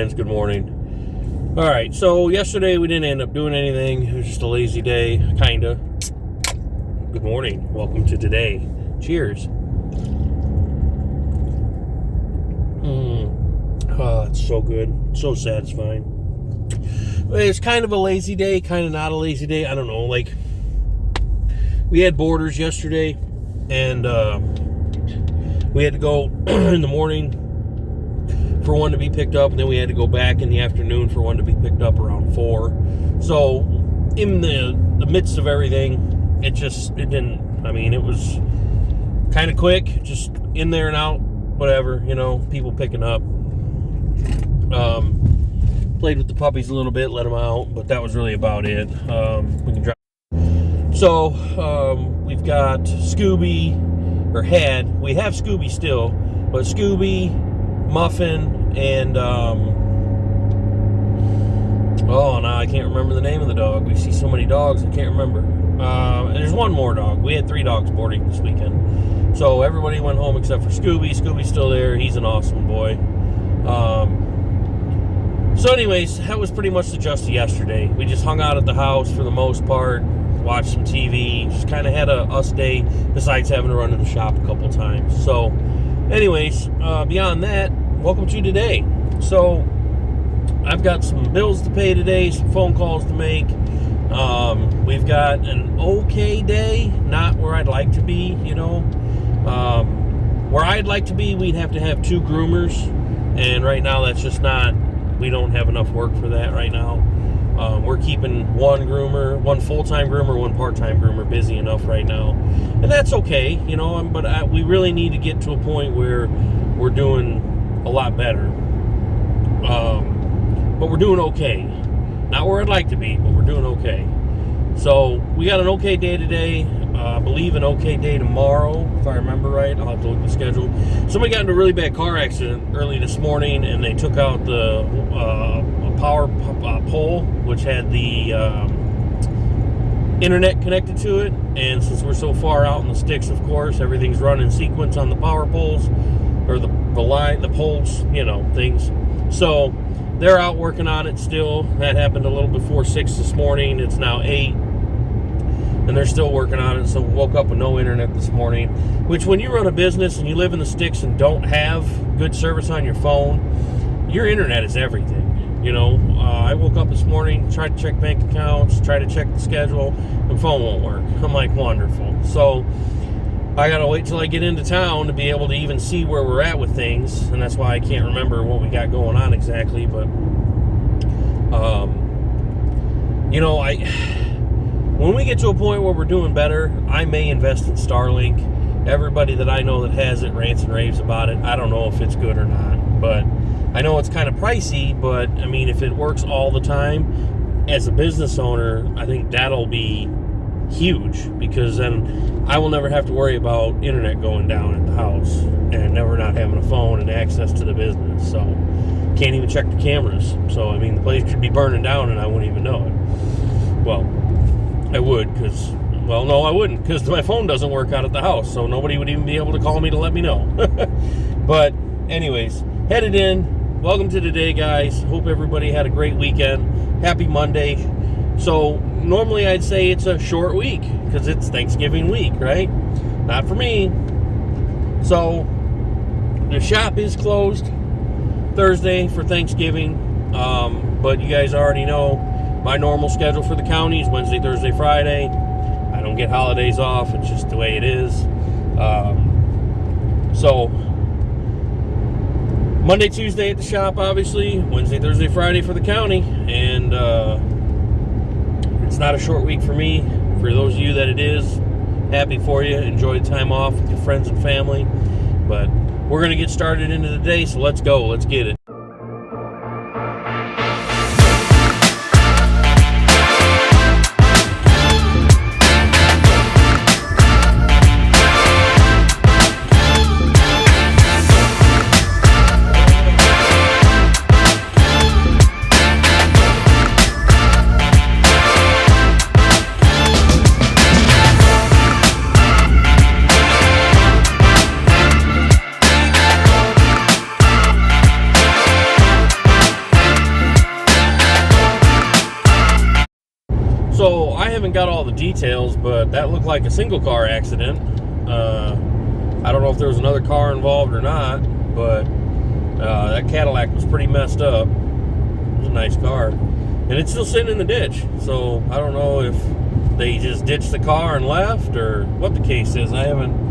friends. Good morning. All right, so yesterday we didn't end up doing anything. It was just a lazy day, kinda. Good morning. Welcome to today. Cheers. Oh, it's so good. So satisfying. It's kind of a lazy day, kind of not a lazy day. I don't know. Like, we had Borders yesterday, and we had to go in the morning for one to be picked up, and then we had to go back in the afternoon for one to be picked up around 4. So in the midst of everything, it was kind of quick, just in there and out, whatever, people picking up. Played with the puppies a little bit, let them out, but that was really about it. We can drive. So we've got Scooby, we have Scooby still, but Scooby, Muffin, and now I can't remember the name of the dog. We see so many dogs, I can't remember. And there's one more dog. We had 3 dogs boarding this weekend. So everybody went home except for Scooby. Scooby's still there. He's an awesome boy. So anyways, that was pretty much the gist of yesterday. We just hung out at the house for the most part, watched some TV, just kind of had a us day besides having to run to the shop a couple times. So anyways, beyond that, welcome to today. So I've got some bills to pay today, some phone calls to make. We've got an okay day, not where I'd like to be, where I'd like to be, we'd have to have 2 groomers, and right now that's just not, we don't have enough work for that right now. We're keeping one full-time groomer, one part-time groomer busy enough right now, and that's okay, but we really need to get to a point where we're doing a lot better. But we're doing okay. Not where I'd like to be, but we're doing okay. So we got an okay day today. I believe an okay day tomorrow, if I remember right. I'll have to look at the schedule. Somebody got into a really bad car accident early this morning, and they took out the power pole, which had the internet connected to it. And since we're so far out in the sticks, of course, everything's run in sequence on the power poles, or the poles, things. So they're out working on it still. That happened a little before 6 this morning. It's now 8. And they're still working on it. So we woke up with no internet this morning. Which, when you run a business and you live in the sticks and don't have good service on your phone, your internet is everything. I woke up this morning, tried to check bank accounts, tried to check the schedule, and phone won't work. I'm like, wonderful. So I gotta wait till I get into town to be able to even see where we're at with things, and that's why I can't remember what we got going on exactly. But when we get to a point where we're doing better, I may invest in Starlink. Everybody that I know that has it rants and raves about it. I don't know if it's good or not, but I know it's kind of pricey. But if it works all the time, as a business owner, I think that'll be huge, because then I will never have to worry about internet going down at the house and never not having a phone and access to the business. So can't even check the cameras. So the place could be burning down and I wouldn't even know it. Well, I would, no, I wouldn't, because my phone doesn't work out at the house, so nobody would even be able to call me to let me know. But anyways, headed in. Welcome to today, guys. Hope everybody had a great weekend. Happy Monday. So normally I'd say it's a short week because it's Thanksgiving week, right? Not for me. So the shop is closed Thursday for Thanksgiving, but you guys already know my normal schedule for the county is Wednesday, Thursday, Friday. I don't get holidays off. It's just the way it is. So Monday, Tuesday at the shop, obviously. Wednesday, Thursday, Friday for the county. And it's not a short week for me. For those of you that it is, happy for you. Enjoy the time off with your friends and family. But we're going to get started into the day, so let's go. Let's get it. So I haven't got all the details, but that looked like a single car accident. I don't know if there was another car involved or not, but that Cadillac was pretty messed up. It was a nice car. And it's still sitting in the ditch. So I don't know if they just ditched the car and left or what the case is. I haven't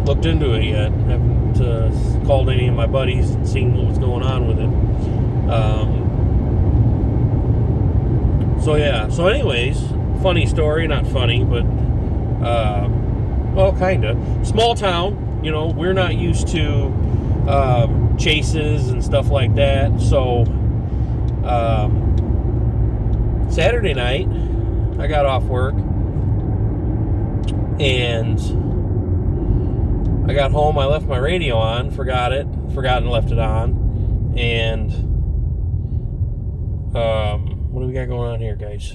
looked into it yet. I haven't called any of my buddies and seen what was going on with it. So yeah, so anyways, funny story, not funny, but, well, kind of. Small town, you know, we're not used to chases and stuff like that, so Saturday night, I got off work, and I got home, I left my radio on, forgot and left it on, and, what do we got going on here, guys?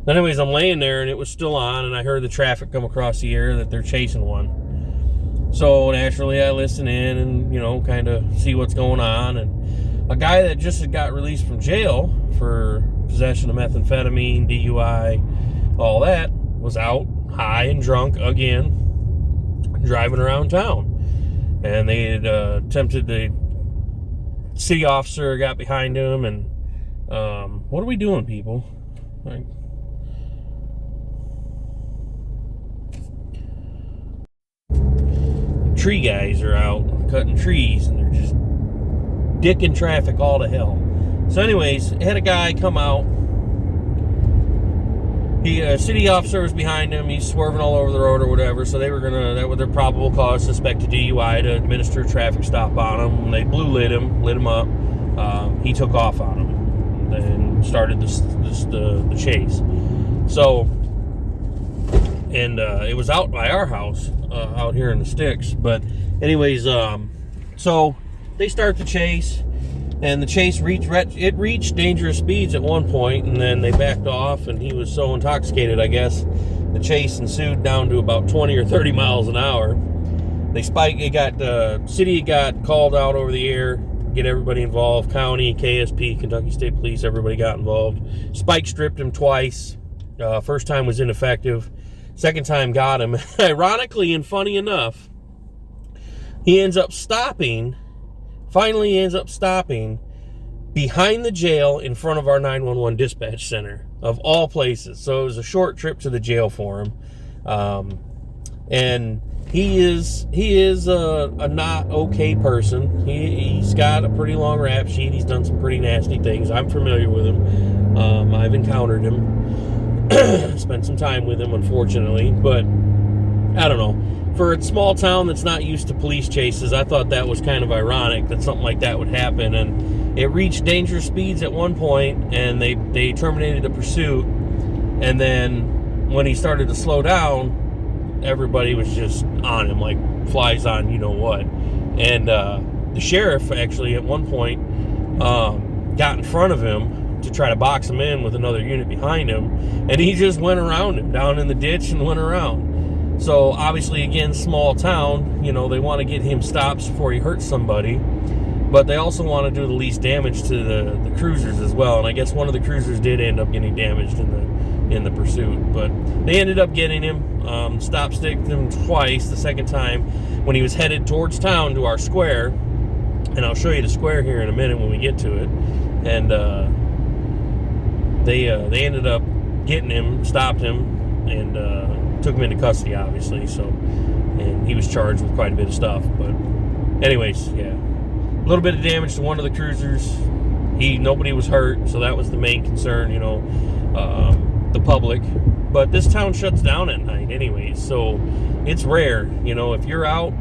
Anyways, I'm laying there and it was still on, and I heard the traffic come across the air that they're chasing one. So naturally, I listen in and, you know, kind of see what's going on. And a guy that just got released from jail for possession of methamphetamine, DUI, all that, was out high and drunk again, driving around town. And they had attempted to, city officer got behind him, and what are we doing, people? Like, tree guys are out cutting trees, and they're just dicking traffic all to hell. So anyways, had a guy come out. A city officer was behind him. He's swerving all over the road or whatever. So they were that was their probable cause, suspected DUI, to administer a traffic stop on him. And they lit him up. He took off on him and started the chase. So, and it was out by our house, out here in the sticks. But anyways, so they start the chase, and the chase reached dangerous speeds at one point, and then they backed off, and he was so intoxicated, I guess, the chase ensued down to about 20 or 30 miles an hour. City got called out over the air, get everybody involved, county, KSP, Kentucky State Police, everybody got involved. Spike stripped him twice. First time was ineffective. Second time got him. Ironically and funny enough, he finally ends up stopping behind the jail in front of our 911 dispatch center, of all places. So it was a short trip to the jail for him. And he is a not okay person. He's got a pretty long rap sheet. He's done some pretty nasty things. I'm familiar with him. I've encountered him. Spent some time with him, unfortunately. But I don't know. For a small town that's not used to police chases, I thought that was kind of ironic that something like that would happen. And it reached dangerous speeds at one point, and they terminated the pursuit. And then when he started to slow down, everybody was just on him like flies on you know what. And the sheriff actually at one point got in front of him to try to box him in with another unit behind him, and he just went around him down in the ditch and went around. So obviously, again, small town, you know, they want to get him stopped before he hurts somebody, but they also want to do the least damage to the cruisers as well. And I guess one of the cruisers did end up getting damaged in the pursuit, but they ended up getting him. Stop sticked him twice. The second time when he was headed towards town to our square, and I'll show you the square here in a minute when we get to it. And they ended up getting him, stopped him, and took him into custody, obviously. So, and he was charged with quite a bit of stuff. But anyways, yeah, a little bit of damage to one of the cruisers. Nobody was hurt, so that was the main concern, you know, the public. But this town shuts down at night anyways, so it's rare, you know, if you're out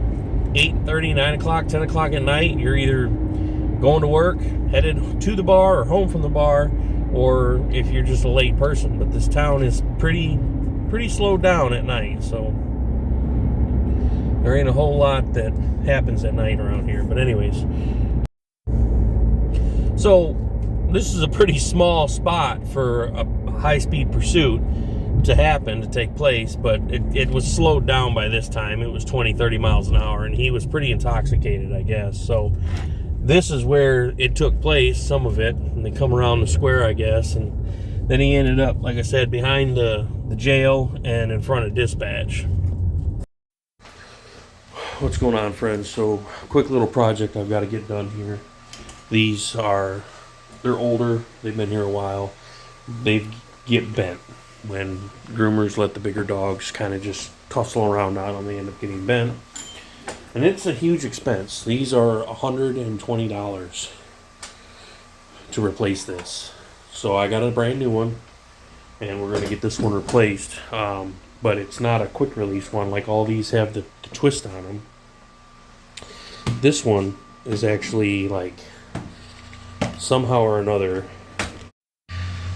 8:30, 9 o'clock, 10 o'clock at night, you're either going to work, headed to the bar, or home from the bar, or if you're just a late person. But this town is pretty slowed down at night, so there ain't a whole lot that happens at night around here. But anyways, so this is a pretty small spot for a high-speed pursuit to take place, but it was slowed down by this time. It was 20, 30 miles an hour, and he was pretty intoxicated, I guess. So this is where it took place, some of it, and they come around the square, I guess, and Then he ended up, like I said, behind the jail and in front of dispatch. What's going on, friends? So, quick little project I've got to get done here. These are, they're older. They've been here a while. They get bent. When groomers let the bigger dogs kind of just tussle around on them, they end up getting bent. And it's a huge expense. These are $120 to replace this. So I got a brand new one, and we're going to get this one replaced. But it's not a quick release one like all these have the twist on them. This one is actually like somehow or another.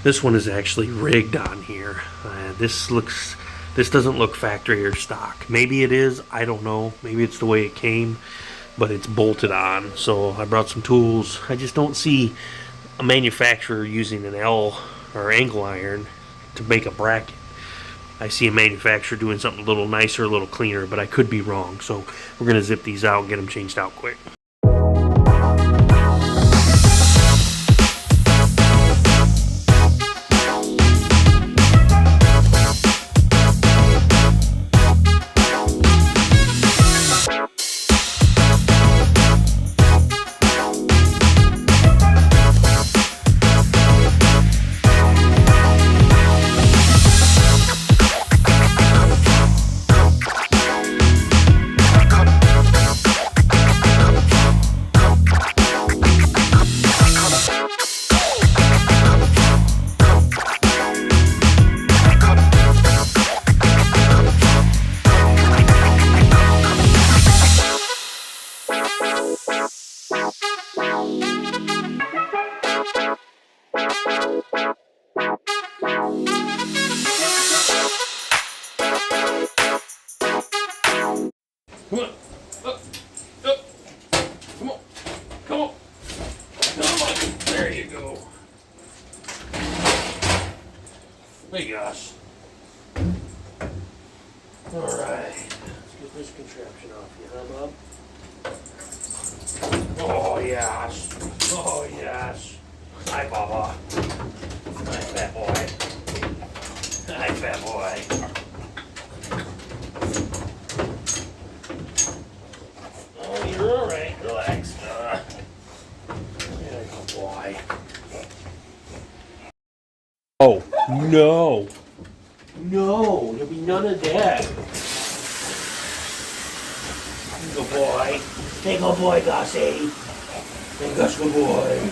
This one is actually rigged on here. This doesn't look factory or stock. Maybe it is, I don't know. Maybe it's the way it came, but it's bolted on. So I brought some tools. I just don't see a manufacturer using an L or angle iron to make a bracket. I see a manufacturer doing something a little nicer, a little cleaner, but I could be wrong. So we're gonna zip these out and get them changed out quick. Come on. Up. Up. Come on. Come on. Come on. There you go. Hey, gosh. All right. Let's get this contraption off you, huh, Bob? Oh, yes. Oh, yes. Hi, Baba. Hi, fat boy. Hi, fat boy. You're all right. Relax. There you go, boy. Oh, no. No, there'll be none of that. Good boy. Hey, good boy, Gussie. Hey, Gus, good boy.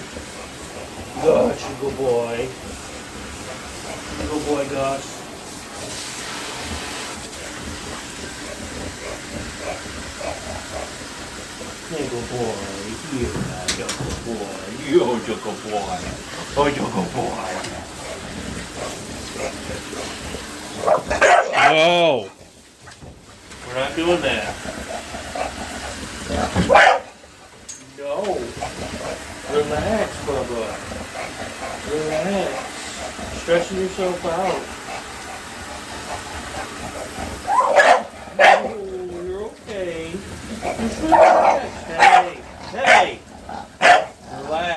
Gus, you good boy. Good boy, Gus. Hey, good boy. Here, you good boy. You're a good boy. Oh, you're a good boy. Whoa. We're not doing that. No. Relax, Bubba. Relax. Stretching yourself out. Oh, you're okay. Just relax. Hey. Hey. Relax.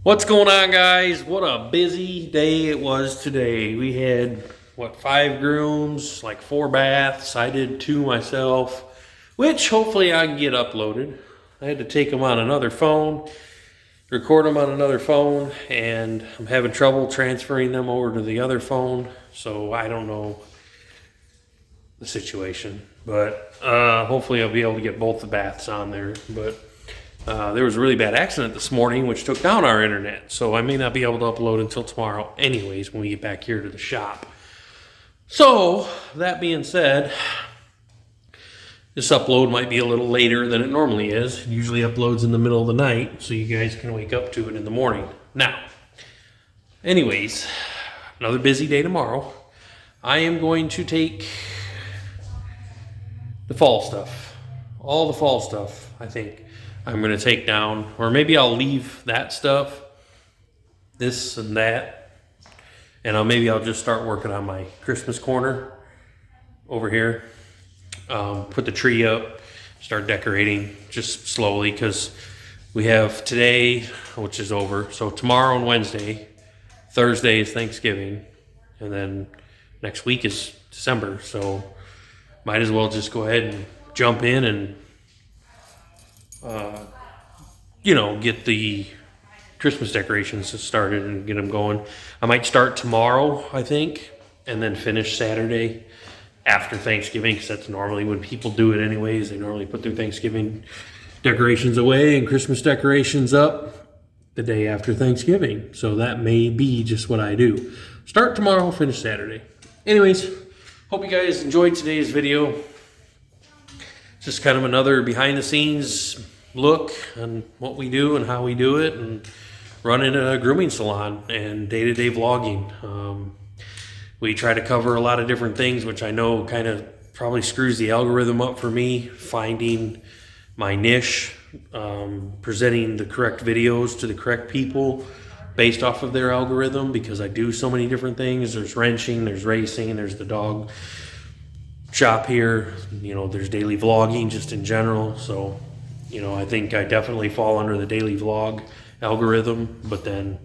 What's going on, guys? What a busy day it was today. We had, 5 grooms, like 4 baths. I did 2 myself, which hopefully I can get uploaded. I had to take them on another phone, record them on another phone, and I'm having trouble transferring them over to the other phone, so I don't know the situation. But hopefully I'll be able to get both the baths on there. But there was a really bad accident this morning, which took down our internet, so I may not be able to upload until tomorrow anyways when we get back here to the shop. So, that being said, this upload might be a little later than it normally is. It usually uploads in the middle of the night, so you guys can wake up to it in the morning. Now, anyways, another busy day tomorrow. I am going to take the fall stuff, all the fall stuff, I think I'm going to take down, or maybe I'll leave that stuff, this and that, and maybe I'll just start working on my Christmas corner over here. Put the tree up, start decorating just slowly, because we have today, which is over, so tomorrow and Wednesday, Thursday is Thanksgiving, and then next week is December, so might as well just go ahead and jump in and get the Christmas decorations started and get them going. I might start tomorrow, I think, and then finish Saturday after Thanksgiving, because that's normally when people do it anyways. They normally put their Thanksgiving decorations away and Christmas decorations up the day after Thanksgiving. So that may be just what I do. Start tomorrow, finish Saturday. Anyways, hope you guys enjoyed today's video. Just kind of another behind the scenes look on what we do and how we do it, and running a grooming salon and day-to-day vlogging. We try to cover a lot of different things, which I know kind of probably screws the algorithm up for me, finding my niche, presenting the correct videos to the correct people based off of their algorithm, because I do so many different things. There's wrenching, there's racing, there's the dog shop here, there's daily vlogging just in general. So I think I definitely fall under the daily vlog algorithm, but then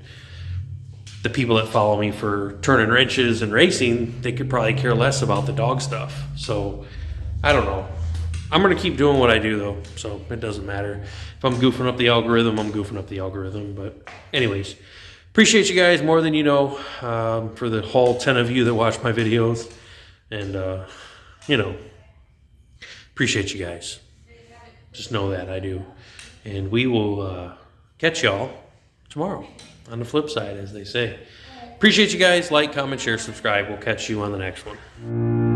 the people that follow me for turning wrenches and racing, they could probably care less about the dog stuff. So I don't know. I'm going to keep doing what I do though, so it doesn't matter. If I'm goofing up the algorithm, I'm goofing up the algorithm. But anyways, appreciate you guys more than you know, for the whole 10 of you that watch my videos. And, appreciate you guys. Just know that I do. And we will catch y'all tomorrow on the flip side, as they say. Appreciate you guys. Like, comment, share, subscribe. We'll catch you on the next one.